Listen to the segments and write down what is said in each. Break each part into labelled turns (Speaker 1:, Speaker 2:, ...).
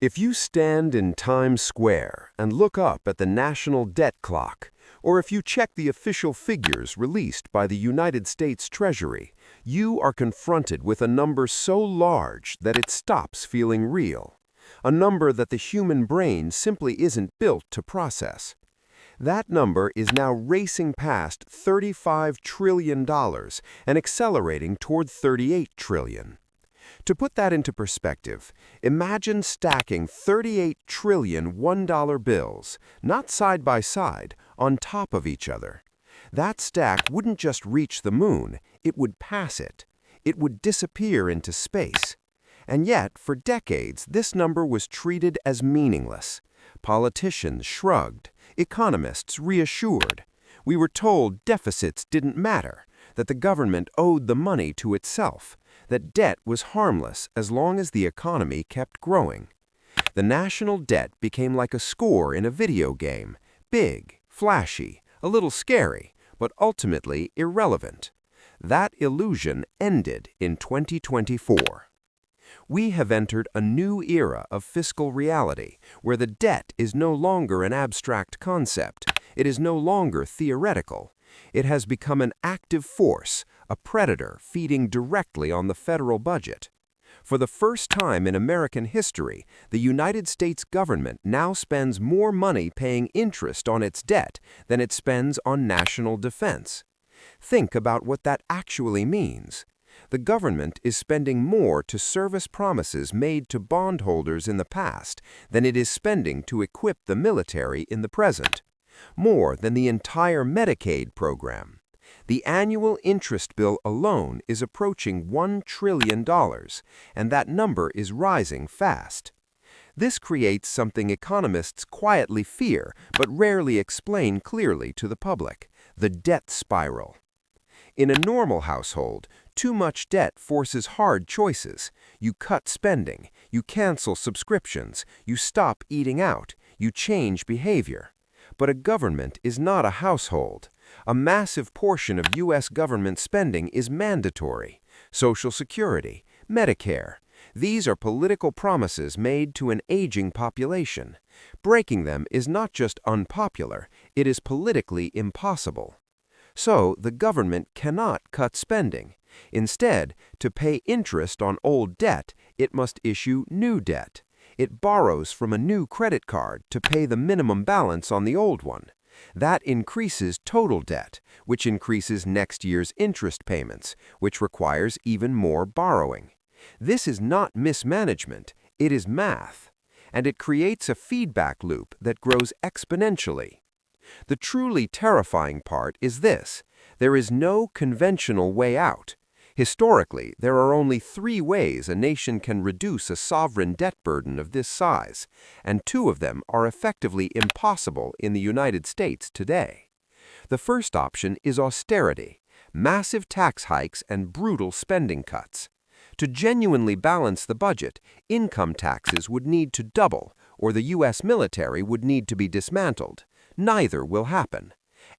Speaker 1: If you stand in Times Square and look up at the national debt clock, or if you check the official figures released by the United States Treasury, you are confronted with a number so large that it stops feeling real. A number that the human brain simply isn't built to process. That number is now racing past $35 trillion and accelerating toward $38 trillion. To put that into perspective, imagine stacking 38 trillion $1 bills, not side by side, on top of each other. That stack wouldn't just reach the moon, it would pass it. It would disappear into space. And yet, for decades, this number was treated as meaningless. Politicians shrugged, economists reassured. We were told deficits didn't matter, that the government owed the money to itself, that debt was harmless as long as the economy kept growing. The national debt became like a score in a video game, big, flashy, a little scary, but ultimately irrelevant. That illusion ended in 2024. We have entered a new era of fiscal reality, where the debt is no longer an abstract concept. It is no longer theoretical. It has become an active force, a predator feeding directly on the federal budget. For the first time in American history, the United States government now spends more money paying interest on its debt than it spends on national defense. Think about what that actually means. The government is spending more to service promises made to bondholders in the past than it is spending to equip the military in the present. More than the entire Medicaid program. The annual interest bill alone is approaching $1 trillion, and that number is rising fast. This creates something economists quietly fear but rarely explain clearly to the public: the debt spiral. In a normal household, too much debt forces hard choices. You cut spending, you cancel subscriptions, you stop eating out, you change behavior. But a government is not a household. A massive portion of U.S. government spending is mandatory. Social Security, Medicare. These are political promises made to an aging population. Breaking them is not just unpopular, it is politically impossible. So the government cannot cut spending. Instead, to pay interest on old debt, it must issue new debt. It borrows from a new credit card to pay the minimum balance on the old one. That increases total debt, which increases next year's interest payments, which requires even more borrowing. This is not mismanagement, it is math. And it creates a feedback loop that grows exponentially. The truly terrifying part is this: there is no conventional way out. Historically, there are only 3 ways a nation can reduce a sovereign debt burden of this size, and 2 of them are effectively impossible in the United States today. The first option is austerity, massive tax hikes and brutal spending cuts. To genuinely balance the budget, income taxes would need to double, or the U.S. military would need to be dismantled. Neither will happen.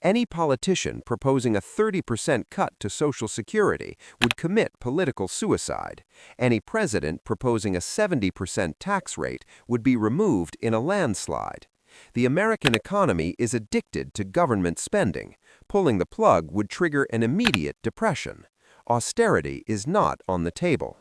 Speaker 1: Any politician proposing a 30% cut to Social Security would commit political suicide. Any president proposing a 70% tax rate would be removed in a landslide. The American economy is addicted to government spending. Pulling the plug would trigger an immediate depression. Austerity is not on the table.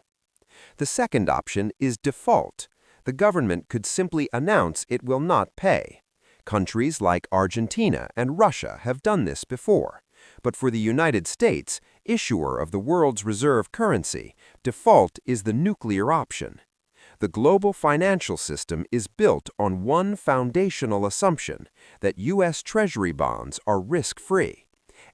Speaker 1: The second option is default. The government could simply announce it will not pay. Countries like Argentina and Russia have done this before. But for the United States, issuer of the world's reserve currency, default is the nuclear option. The global financial system is built on one foundational assumption, that U.S. Treasury bonds are risk-free.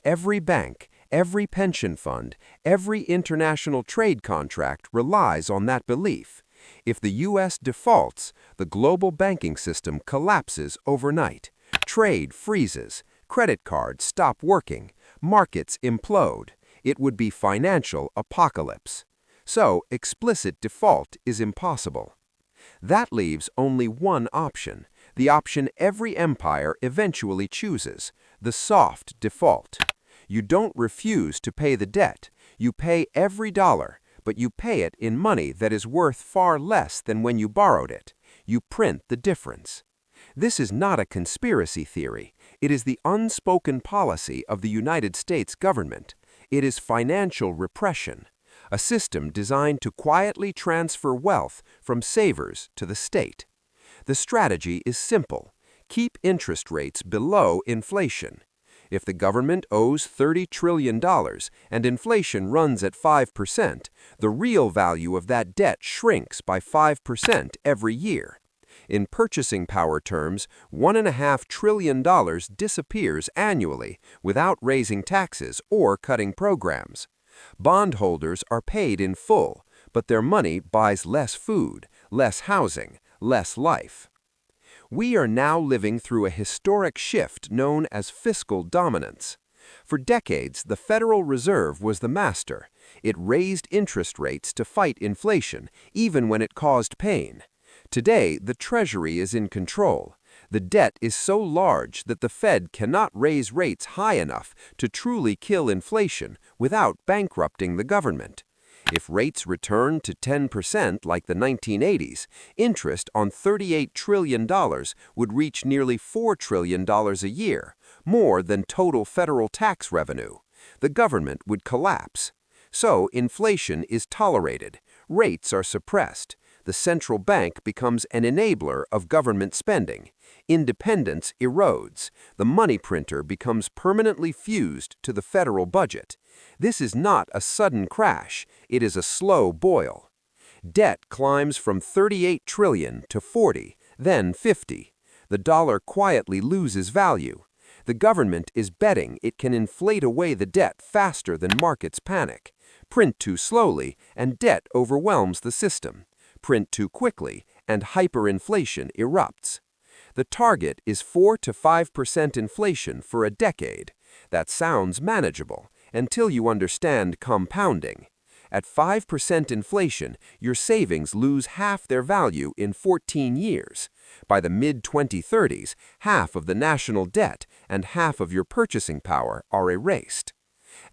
Speaker 1: Every bank, every pension fund, every international trade contract relies on that belief. If the U.S. defaults, the global banking system collapses overnight. Trade freezes, credit cards stop working, markets implode. It would be financial apocalypse. So, explicit default is impossible. That leaves only one option, the option every empire eventually chooses, the soft default. You don't refuse to pay the debt. You pay every dollar, but you pay it in money that is worth far less than when you borrowed it. you print the difference. This is not a conspiracy theory. It is the unspoken policy of the United States government. It is financial repression, a system designed to quietly transfer wealth from savers to the state. The strategy is simple. Keep interest rates below inflation. If the government owes $30 trillion and inflation runs at 5%, the real value of that debt shrinks by 5% every year. In purchasing power terms, $1.5 trillion disappears annually without raising taxes or cutting programs. Bondholders are paid in full, but their money buys less food, less housing, less life. We are now living through a historic shift known as fiscal dominance. For decades, the Federal Reserve was the master. It raised interest rates to fight inflation, even when it caused pain. Today, the Treasury is in control. The debt is so large that the Fed cannot raise rates high enough to truly kill inflation without bankrupting the government. If rates return to 10% like the 1980s, interest on $38 trillion would reach nearly $4 trillion a year, more than total federal tax revenue. The government would collapse. So inflation is tolerated, rates are suppressed. The central bank becomes an enabler of government spending. Independence erodes. The money printer becomes permanently fused to the federal budget. This is not a sudden crash, it is a slow boil. Debt climbs from $38 trillion to $40, then $50. The dollar quietly loses value. The government is betting it can inflate away the debt faster than markets panic. Print too slowly, and debt overwhelms the system. Print too quickly, and hyperinflation erupts. The target is 4 to 5% inflation for a decade. That sounds manageable until you understand compounding. At 5% inflation, your savings lose half their value in 14 years. By the mid-2030s, half of the national debt and half of your purchasing power are erased.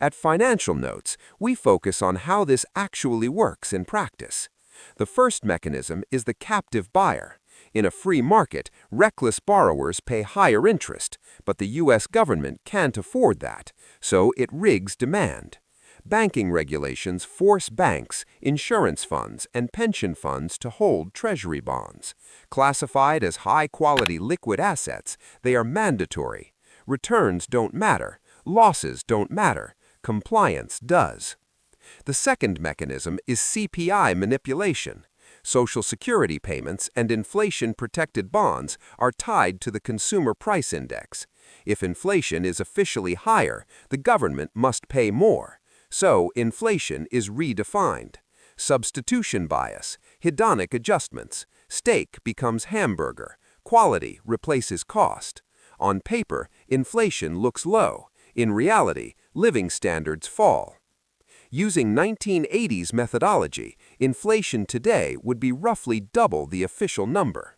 Speaker 1: At Financial Notes, we focus on how this actually works in practice. The first mechanism is the captive buyer. In a free market, reckless borrowers pay higher interest, but the U.S. government can't afford that, so it rigs demand. Banking regulations force banks, insurance funds, and pension funds to hold treasury bonds. Classified as high-quality liquid assets, they are mandatory. Returns don't matter, losses don't matter, compliance does. The second mechanism is CPI manipulation. Social Security payments and inflation-protected bonds are tied to the Consumer Price Index. If inflation is officially higher, the government must pay more. So inflation is redefined. Substitution bias, hedonic adjustments. Steak becomes hamburger. Quality replaces cost. On paper, inflation looks low. In reality, living standards fall. Using 1980s methodology, inflation today would be roughly double the official number.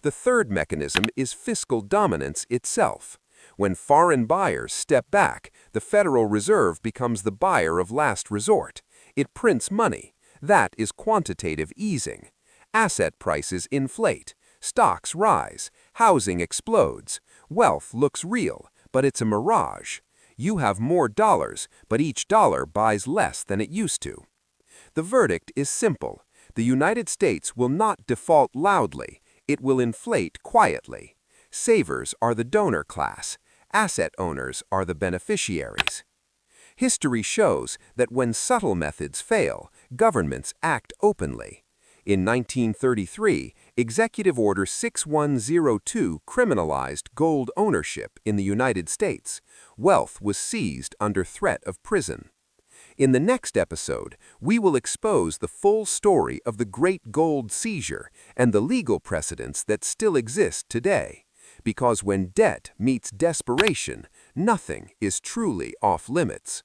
Speaker 1: The third mechanism is fiscal dominance itself. When foreign buyers step back, the Federal Reserve becomes the buyer of last resort. It prints money. That is quantitative easing. Asset prices inflate. Stocks rise. Housing explodes. Wealth looks real, but it's a mirage. You have more dollars, but each dollar buys less than it used to. The verdict is simple. The United States will not default loudly. It will inflate quietly. Savers are the donor class. Asset owners are the beneficiaries. History shows that when subtle methods fail, governments act openly. In 1933, Executive Order 6102 criminalized gold ownership in the United States. Wealth was seized under threat of prison. In the next episode, we will expose the full story of the Great Gold Seizure and the legal precedents that still exist today. Because when debt meets desperation, nothing is truly off-limits.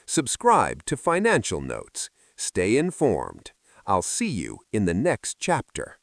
Speaker 1: Subscribe to Financial Notes. Stay informed. I'll see you in the next chapter.